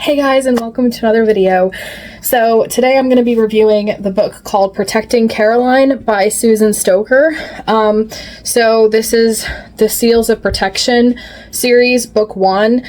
Hey guys, and welcome to another video. So today I'm going to be reviewing the book called Protecting Caroline by Susan Stoker. So this is the Seals of Protection series, book 1.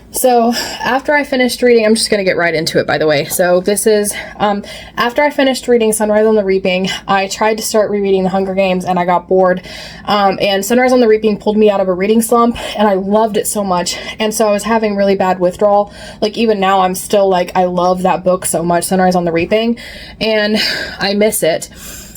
So after I finished reading, I'm just going to get right into it, by the way. So this is, after I finished reading Sunrise on the Reaping, I tried to start rereading The Hunger Games and I got bored. And Sunrise on the Reaping pulled me out of a reading slump and I loved it so much. And so I was having really bad withdrawal. Like even now I'm still like, I love that book so much, Sunrise on the Reaping, and I miss it.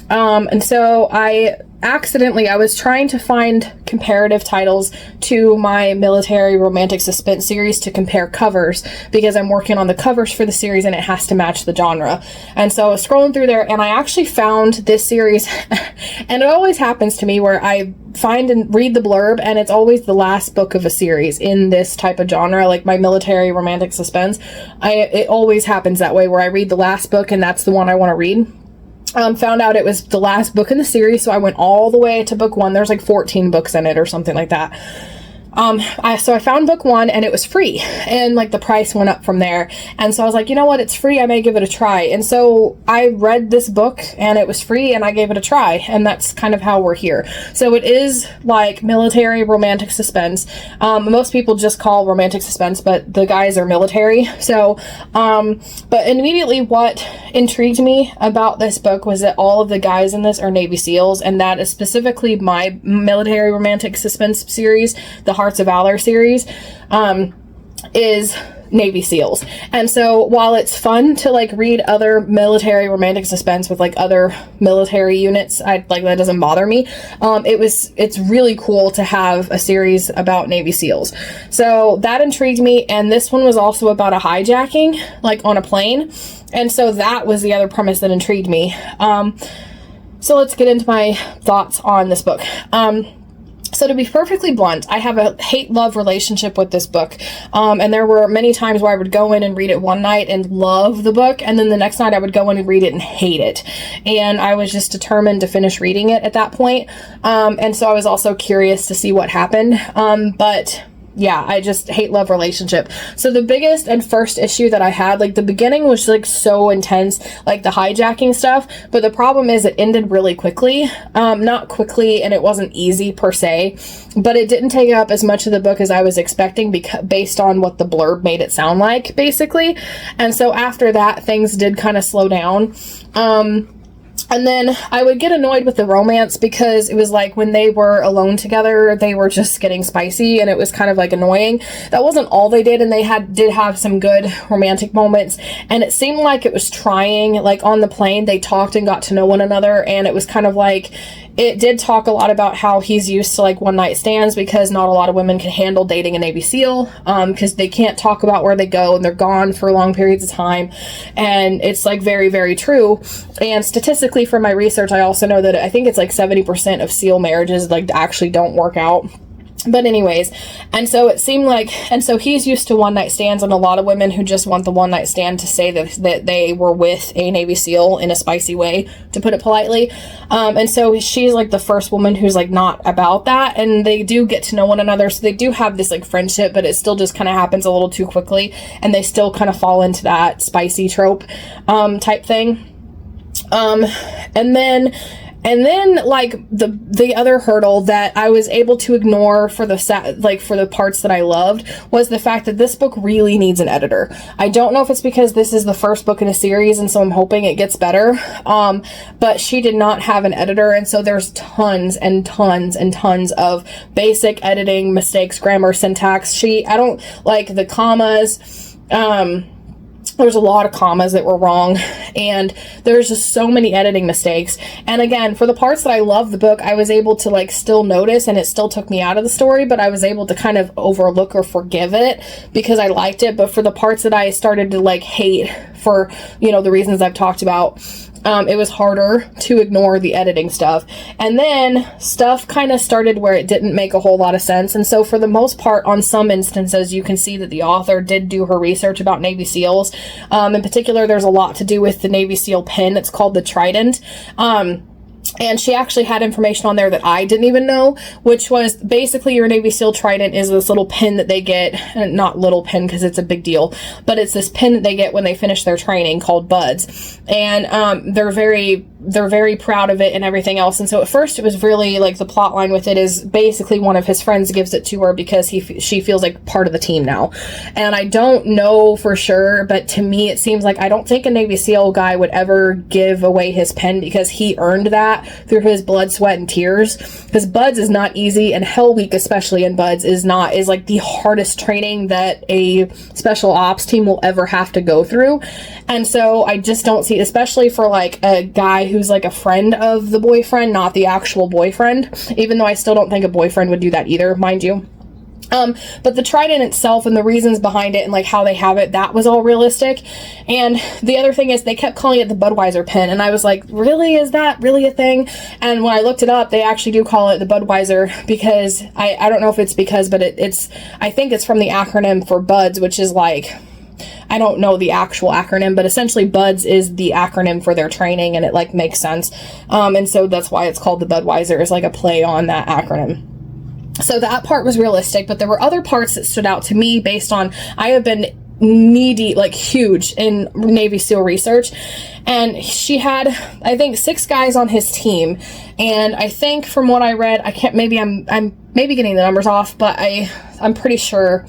And so I was trying to find comparative titles to my military romantic suspense series to compare covers, because I'm working on the covers for the series and it has to match the genre. And so I was scrolling through there and I actually found this series and it always happens to me where I find and read the blurb and it's always the last book of a series in this type of genre, like my military romantic suspense. It always happens that way, where I read the last book and that's the one I want to read. Found out it was the last book in the series, so I went all the way to book 1. There's like 14 books in it or something like that. So I found book 1 and it was free, and like the price went up from there. And so I was like, you know what, it's free, I may give it a try. And so I read this book and it was free and I gave it a try, and that's kind of how we're here. So it is like military romantic suspense. Most people just call romantic suspense, but the guys are military. So, but immediately what intrigued me about this book was that all of the guys in this are Navy SEALs, and that is specifically my military romantic suspense series, the Hearts of Valor series, is Navy SEALs. And so while it's fun to like read other military romantic suspense with like other military units, that doesn't bother me. It's really cool to have a series about Navy SEALs. So that intrigued me, and this one was also about a hijacking, like on a plane. And so that was the other premise that intrigued me. So let's get into my thoughts on this book. So to be perfectly blunt, I have a hate-love relationship with this book. And there were many times where I would go in and read it one night and love the book, and then the next night I would go in and read it and hate it. And I was just determined to finish reading it at that point. And so I was also curious to see what happened. But yeah, I just hate-love relationship. So the biggest and first issue that I had, like the beginning was like so intense, like the hijacking stuff, but the problem is it ended really quickly. Not quickly, and it wasn't easy per se, but it didn't take up as much of the book as I was expecting based on what the blurb made it sound like, basically. And so after that, things did kind of slow down. And then I would get annoyed with the romance, because it was like when they were alone together, they were just getting spicy, and it was kind of like annoying. That wasn't all they did, and they did have some good romantic moments, and it seemed like it was trying. Like on the plane, they talked and got to know one another, and it was kind of like, it did talk a lot about how he's used to like one night stands, because not a lot of women can handle dating a Navy SEAL, because they can't talk about where they go and they're gone for long periods of time. And it's like very, very true. And statistically, from my research, I also know that I think it's like 70% of SEAL marriages like actually don't work out. But anyways, and so it seemed like, and so he's used to one night stands, and a lot of women who just want the one night stand to say that they were with a Navy SEAL in a spicy way, to put it politely. And so she's like the first woman who's like not about that, and they do get to know one another. So they do have this like friendship, but it still just kind of happens a little too quickly, and they still kind of fall into that spicy trope, type thing. And then like the other hurdle that I was able to ignore for the parts that I loved was the fact that this book really needs an editor. I don't know if it's because this is the first book in a series, and so I'm hoping it gets better. But she did not have an editor, and so there's tons and tons and tons of basic editing mistakes, grammar, syntax. I don't like the commas. There's a lot of commas that were wrong, and there's just so many editing mistakes. And again, for the parts that I love the book, I was able to like still notice, and it still took me out of the story, but I was able to kind of overlook or forgive it because I liked it. But for the parts that I started to like hate for, the reasons I've talked about, it was harder to ignore the editing stuff. And then stuff kind of started where it didn't make a whole lot of sense. And so for the most part, on some instances, you can see that the author did do her research about Navy SEALs. In particular, there's a lot to do with the Navy SEAL pen. It's called the Trident. And she actually had information on there that I didn't even know, which was basically your Navy SEAL trident is this little pin that they get, and not little pin because it's a big deal, but it's this pin that they get when they finish their training called buds. And they're very proud of it and everything else. And so at first it was really like the plot line with it is basically one of his friends gives it to her because she feels like part of the team now. And I don't know for sure, but to me it seems like I don't think a Navy SEAL guy would ever give away his pin because he earned that through his blood, sweat, and tears. Because buds is not easy, and Hell Week, especially in buds, is like the hardest training that a special ops team will ever have to go through. And so I just don't see, especially for like a guy who's like a friend of the boyfriend, not the actual boyfriend, even though I still don't think a boyfriend would do that either, mind you. But the trident itself and the reasons behind it and like how they have it, that was all realistic. And the other thing is they kept calling it the Budweiser pin. And I was like, really? Is that really a thing? And when I looked it up, they actually do call it the Budweiser because I don't know if it's because, but I think it's from the acronym for BUDS, which is like, I don't know the actual acronym, but essentially BUDS is the acronym for their training, and it like makes sense. And so that's why it's called the Budweiser, is like a play on that acronym. So that part was realistic, but there were other parts that stood out to me based on, I have been knee-deep, like huge in Navy SEAL research, and she had, I think, 6 guys on his team, and I think from what I read, I'm maybe getting the numbers off, but I'm pretty sure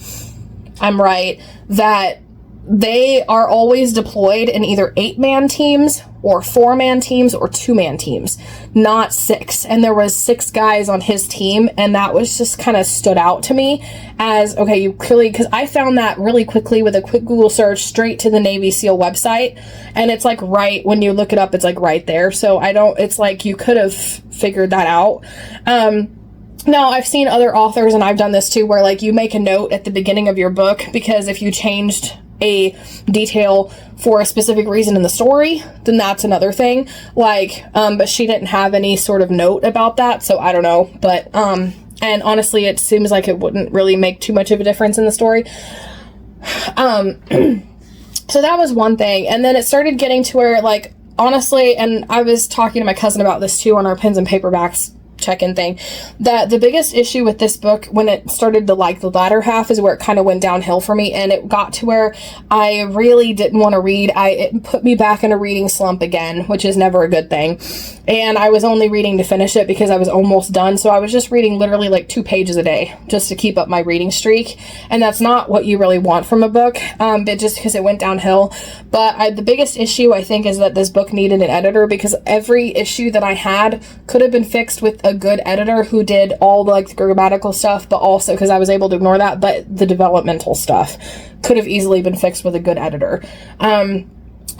I'm right, that they are always deployed in either 8-man teams or 4-man teams or 2-man teams, not 6. And there was 6 guys on his team, and that was just kind of stood out to me as, okay, you clearly, because I found that really quickly with a quick Google search straight to the Navy SEAL website, and it's like right, when you look it up, it's like right there. So it's like you could have figured that out. Now, I've seen other authors, and I've done this too, where like you make a note at the beginning of your book because if you changed a detail for a specific reason in the story, then that's another thing. Like, but she didn't have any sort of note about that, so I don't know. But, and honestly, it seems like it wouldn't really make too much of a difference in the story. So that was one thing. And then it started getting to where, like, honestly, and I was talking to my cousin about this too on our pens and paperbacks check-in thing, that the biggest issue with this book when it started to like the latter half is where it kind of went downhill for me, and it got to where I really didn't want to read. It put me back in a reading slump again, which is never a good thing. And I was only reading to finish it because I was almost done, so I was just reading literally like 2 pages a day just to keep up my reading streak, and that's not what you really want from a book, but just because it went downhill. But the biggest issue I think is that this book needed an editor, because every issue that I had could have been fixed with a good editor who did all the like the grammatical stuff, but also, because I was able to ignore that, but the developmental stuff could have easily been fixed with a good editor.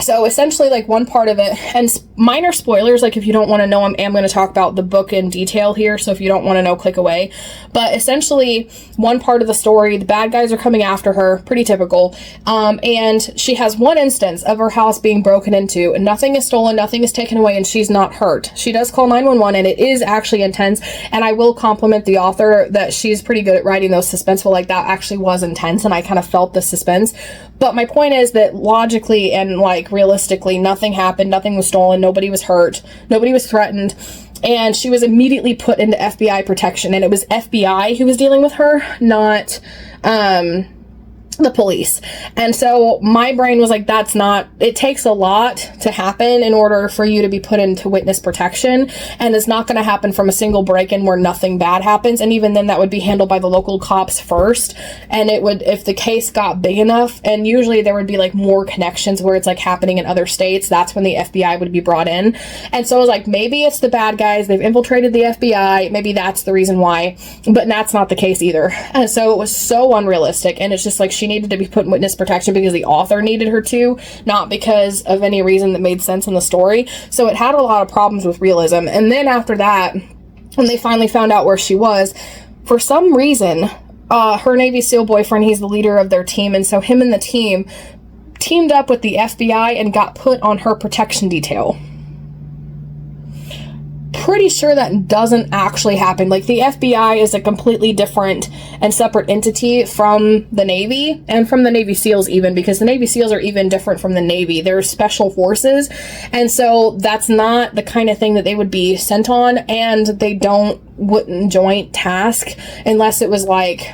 So essentially, like, one part of it, and minor spoilers, like if you don't want to know, I'm going to talk about the book in detail here, so if you don't want to know, click away. But essentially, one part of the story, the bad guys are coming after her, pretty typical, and she has one instance of her house being broken into, and nothing is stolen, nothing is taken away, and she's not hurt. She does call 911, and it is actually intense, and I will compliment the author that she's pretty good at writing those suspenseful, like that actually was intense, and I kind of felt the suspense. But my point is that logically and like realistically, nothing happened, nothing was stolen, nobody was hurt, nobody was threatened, and she was immediately put into FBI protection, and it was FBI who was dealing with her, not the police. And so my brain was like, that's not, it takes a lot to happen in order for you to be put into witness protection, and it's not going to happen from a single break-in where nothing bad happens, and even then that would be handled by the local cops first, and it would, if the case got big enough, and usually there would be like more connections where it's like happening in other states, that's when the FBI would be brought in. And so I was like, maybe it's the bad guys, they've infiltrated the FBI, maybe that's the reason why, but that's not the case either. And so it was so unrealistic, and it's just like she needed to be put in witness protection because the author needed her to, not because of any reason that made sense in the story. So it had a lot of problems with realism. And then after that, when they finally found out where she was, for some reason, her Navy SEAL boyfriend, he's the leader of their team, and so him and the team teamed up with the FBI and got put on her protection detail. pretty sure that doesn't actually happen. Like, the FBI is a completely different and separate entity from the Navy, and from the Navy SEALs even, because the Navy SEALs are even different from the Navy. They're special forces, and so that's not the kind of thing that they would be sent on, and they wouldn't joint task unless it was like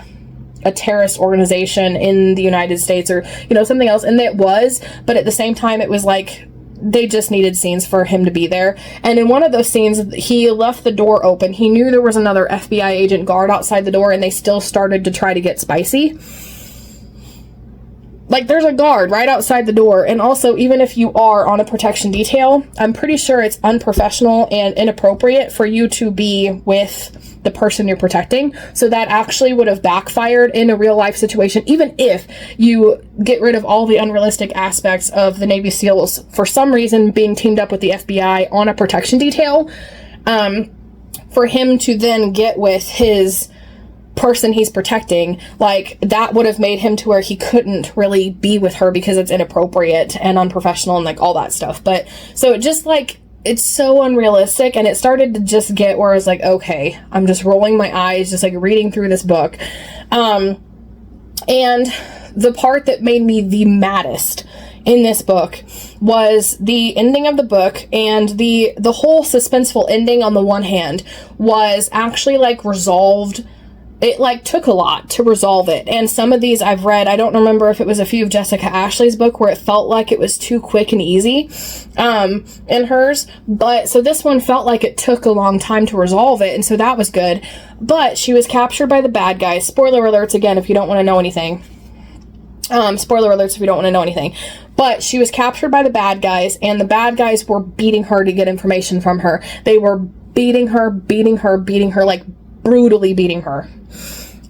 a terrorist organization in the United States, or, you know, something else. And it was, but at the same time, it was like they just needed scenes for him to be there. And in one of those scenes, he left the door open. He knew there was another FBI agent guard outside the door, and they still started to try to get spicy. Like, there's a guard right outside the door. And also, even if you are on a protection detail, I'm pretty sure it's unprofessional and inappropriate for you to be with the person you're protecting. So that actually would have backfired in a real life situation, even if you get rid of all the unrealistic aspects of the Navy SEALs for some reason being teamed up with the FBI on a protection detail. For him to then get with his person he's protecting, like, that would have made him to where he couldn't really be with her because it's inappropriate and unprofessional and like all that stuff. But so it just, like, it's so unrealistic, and it started to just get where I was like, okay, I'm just rolling my eyes, just like reading through this book. And the part that made me the maddest in this book was the ending of the book, and the whole suspenseful ending on the one hand was actually like resolved. It like took a lot to resolve it. And some of these I've read, I don't remember if it was a few of Jessica Ashley's book where it felt like it was too quick and easy in hers. But so this one felt like it took a long time to resolve it. And so that was good. But she was captured by the bad guys. Spoiler alerts again, if you don't want to know anything. Spoiler alerts if you don't want to know anything. But she was captured by the bad guys, and the bad guys were beating her to get information from her. They were beating her, like brutally beating her.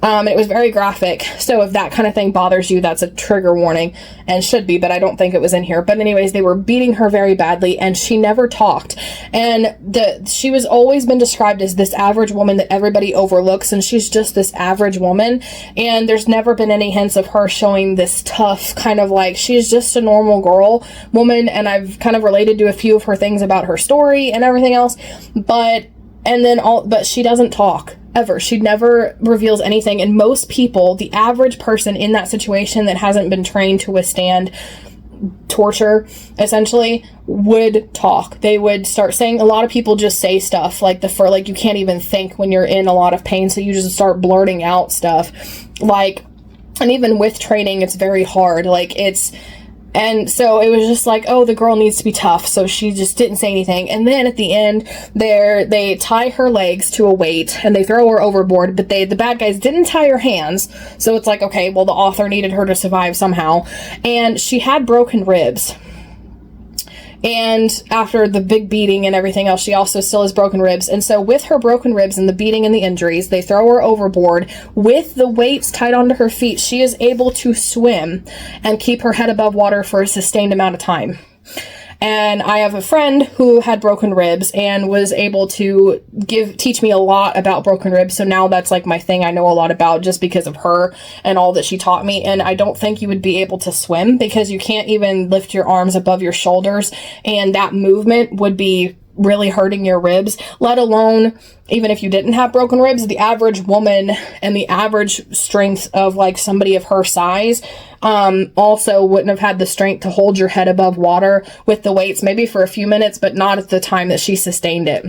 It was very graphic, so if that kind of thing bothers you, that's a trigger warning, and should be, but I don't think it was in here. But anyways, they were beating her very badly, and she never talked. And she was always been described as this average woman that everybody overlooks, and she's just this average woman, and there's never been any hints of her showing this tough kind of, like, she's just a normal woman, and I've kind of related to a few of her things about her story and everything else, but she doesn't talk. Ever. She never reveals anything. And most people, the average person in that situation that hasn't been trained to withstand torture, essentially, would talk. They would start saying, a lot of people just say stuff like you can't even think when you're in a lot of pain, so you just start blurting out stuff. Like, and even with training, it's very hard. And so it was just like, oh, the girl needs to be tough, so she just didn't say anything. And then at the end, they tie her legs to a weight, and they throw her overboard, but the bad guys didn't tie her hands, so it's like, okay, well, the author needed her to survive somehow. And she had broken ribs. And after the big beating and everything else, she also still has broken ribs. And so with her broken ribs and the beating and the injuries, they throw her overboard. With the weights tied onto her feet, she is able to swim and keep her head above water for a sustained amount of time. And I have a friend who had broken ribs and was able to teach me a lot about broken ribs. So now that's like my thing I know a lot about, just because of her and all that she taught me. And I don't think you would be able to swim, because you can't even lift your arms above your shoulders. And that movement would be really hurting your ribs, let alone even if you didn't have broken ribs. The average woman and the average strength of like somebody of her size also wouldn't have had the strength to hold your head above water with the weights, maybe for a few minutes, but not at the time that she sustained it.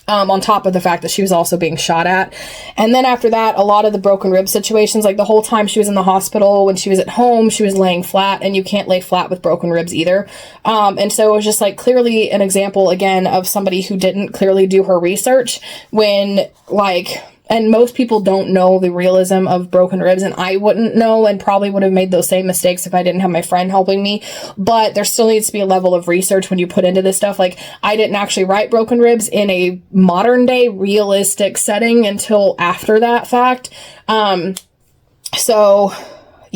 On top of the fact that she was also being shot at. And then after that, a lot of the broken rib situations, like the whole time she was in the hospital, when she was at home, she was laying flat, and you can't lay flat with broken ribs either. And so it was just like clearly an example again of somebody who didn't clearly do her research when, like, and most people don't know the realism of broken ribs, and I wouldn't know, and probably would have made those same mistakes if I didn't have my friend helping me. But there still needs to be a level of research when you put into this stuff. Like, I didn't actually write broken ribs in a modern day realistic setting until after that fact. So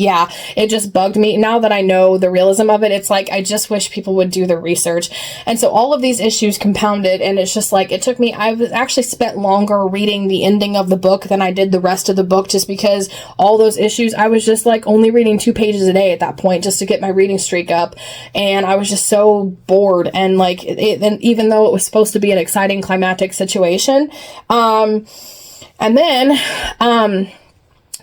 yeah, it just bugged me. Now that I know the realism of it, it's like, I just wish people would do the research. And so all of these issues compounded, and it's just like, it took me, I was actually spent longer reading the ending of the book than I did the rest of the book, just because all those issues, I was just like only reading 2 pages a day at that point, just to get my reading streak up. And I was just so bored. And like, and even though it was supposed to be an exciting climactic situation, and then,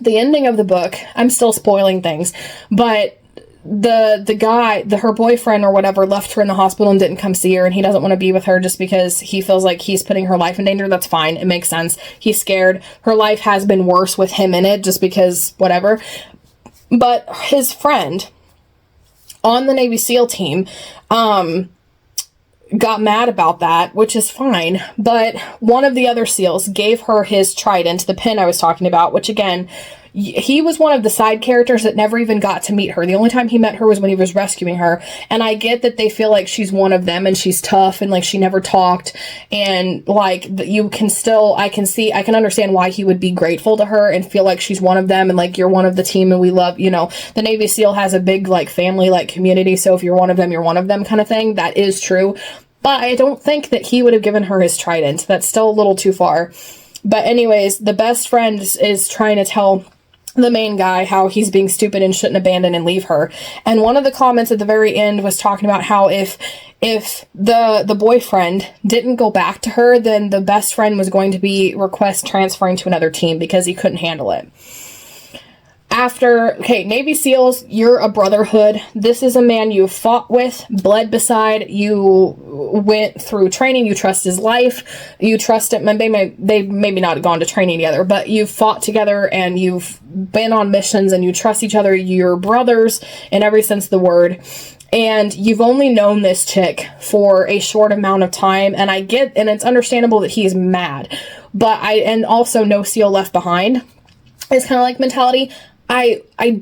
the ending of the book, I'm still spoiling things, but the guy, her boyfriend or whatever, left her in the hospital and didn't come see her, and he doesn't want to be with her just because he feels like he's putting her life in danger. That's fine. It makes sense. He's scared. Her life has been worse with him in it, just because whatever. But his friend on the Navy SEAL team, got mad about that, which is fine, but one of the other SEALs gave her his trident, the pin I was talking about, which again, he was one of the side characters that never even got to meet her. The only time he met her was when he was rescuing her, and I get that they feel like she's one of them and she's tough and like she never talked, and like you can still, I can understand why he would be grateful to her and feel like she's one of them, and like, you're one of the team and we love, you know, the Navy SEAL has a big like family like community, so if you're one of them, you're one of them kind of thing. That is true. But I don't think that he would have given her his trident. That's still a little too far. But anyways, the best friend is trying to tell the main guy how he's being stupid and shouldn't abandon and leave her. And one of the comments at the very end was talking about how if the boyfriend didn't go back to her, then the best friend was going to be request transferring to another team because he couldn't handle it. Okay, Navy SEALs, you're a brotherhood. This is a man you fought with, bled beside, you went through training, you trust his life, you trust him. They maybe not gone to training together, but you've fought together and you've been on missions and you trust each other. You're brothers in every sense of the word. And you've only known this chick for a short amount of time, and and it's understandable that he's mad. And also no SEAL left behind is kind of like mentality. I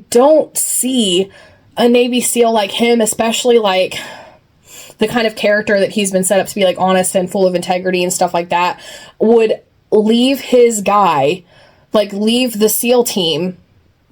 don't see a Navy SEAL like him, especially like the kind of character that he's been set up to be, like honest and full of integrity and stuff like that, would leave his guy, like leave the SEAL team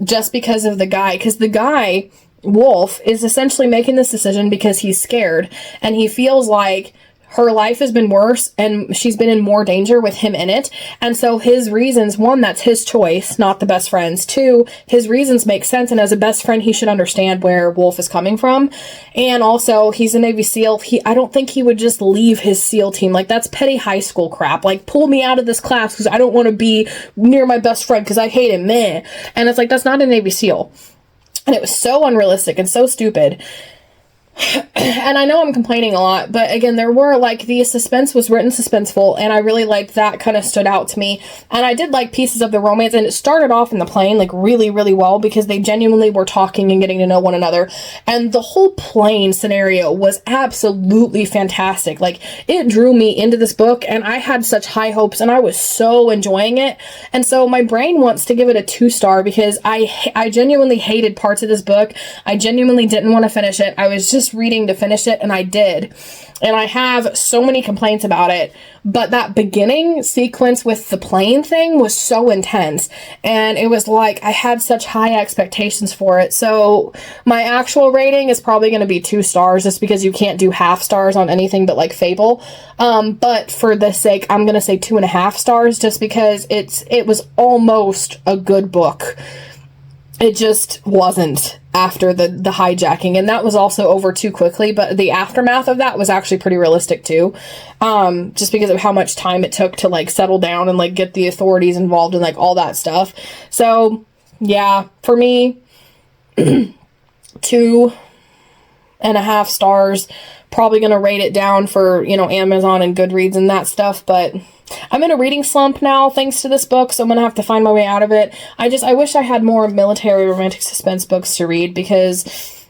just because of the guy. Because the guy, Wolf, is essentially making this decision because he's scared and he feels like her life has been worse and she's been in more danger with him in it. And so his reasons, one, that's his choice, not the best friend's. Two, his reasons make sense. And as a best friend, he should understand where Wolf is coming from. And also, he's a Navy SEAL. I don't think he would just leave his SEAL team. Like, that's petty high school crap. Like, pull me out of this class because I don't want to be near my best friend because I hate him. Meh. And it's like, that's not a Navy SEAL. And it was so unrealistic and so stupid. And I know I'm complaining a lot, but again, there were like, the suspense was written suspenseful, and I really liked that, kind of stood out to me. And I did like pieces of the romance, and it started off in the plane like really, really well, because they genuinely were talking and getting to know one another. And the whole plane scenario was absolutely fantastic. Like, it drew me into this book, and I had such high hopes, and I was so enjoying it. And so my brain wants to give it a 2-star because I genuinely hated parts of this book. I genuinely didn't want to finish it. I was just reading to finish it, and I did. And I have so many complaints about it, but that beginning sequence with the plane thing was so intense, and it was like I had such high expectations for it. So my actual rating is probably going to be 2 stars, just because you can't do half stars on anything but like Fable. But for the sake, I'm going to say 2.5 stars, just because it was almost a good book. It just wasn't after the hijacking, and that was also over too quickly, but the aftermath of that was actually pretty realistic too, just because of how much time it took to like settle down and like get the authorities involved and like all that stuff. So yeah, for me, 2.5 stars. Probably gonna rate it down for, you know, Amazon and Goodreads and that stuff, but I'm in a reading slump now thanks to this book, so I'm gonna have to find my way out of it. I wish I had more military romantic suspense books to read, because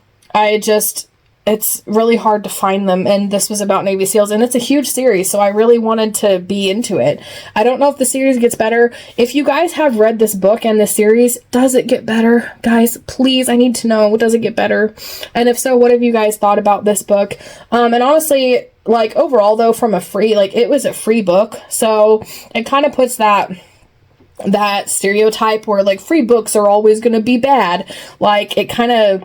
it's really hard to find them, and this was about Navy SEALs, and it's a huge series, so I really wanted to be into it. I don't know if the series gets better. If you guys have read this book and this series, does it get better? Guys, please, I need to know, does it get better? And if so, what have you guys thought about this book? And honestly, like, overall, though, from it was a free book, so it kind of puts that that stereotype where like free books are always going to be bad. Like it kind of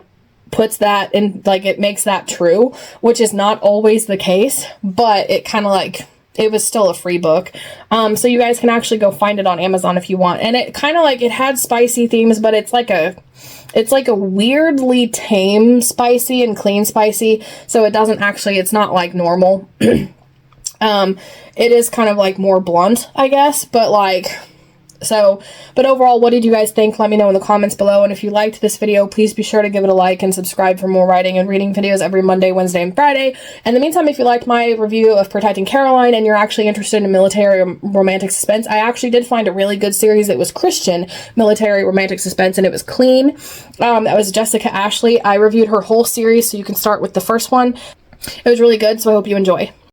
puts that in, like it makes that true, which is not always the case, but it kind of like, it was still a free book. So you guys can actually go find it on Amazon if you want. And it kind of like, it had spicy themes, but it's like a weirdly tame spicy and clean spicy. So it doesn't actually, it's not like normal. It is kind of like more blunt, I guess, but like, so, but overall, what did you guys think? Let me know in the comments below. And if you liked this video, please be sure to give it a like and subscribe for more writing and reading videos every Monday, Wednesday, and Friday. In the meantime, if you liked my review of Protecting Caroline and you're actually interested in military romantic suspense, I actually did find a really good series. It was Christian military romantic suspense, and it was clean. That was Jessica Ashley. I reviewed her whole series, so you can start with the first one. It was really good, so I hope you enjoy.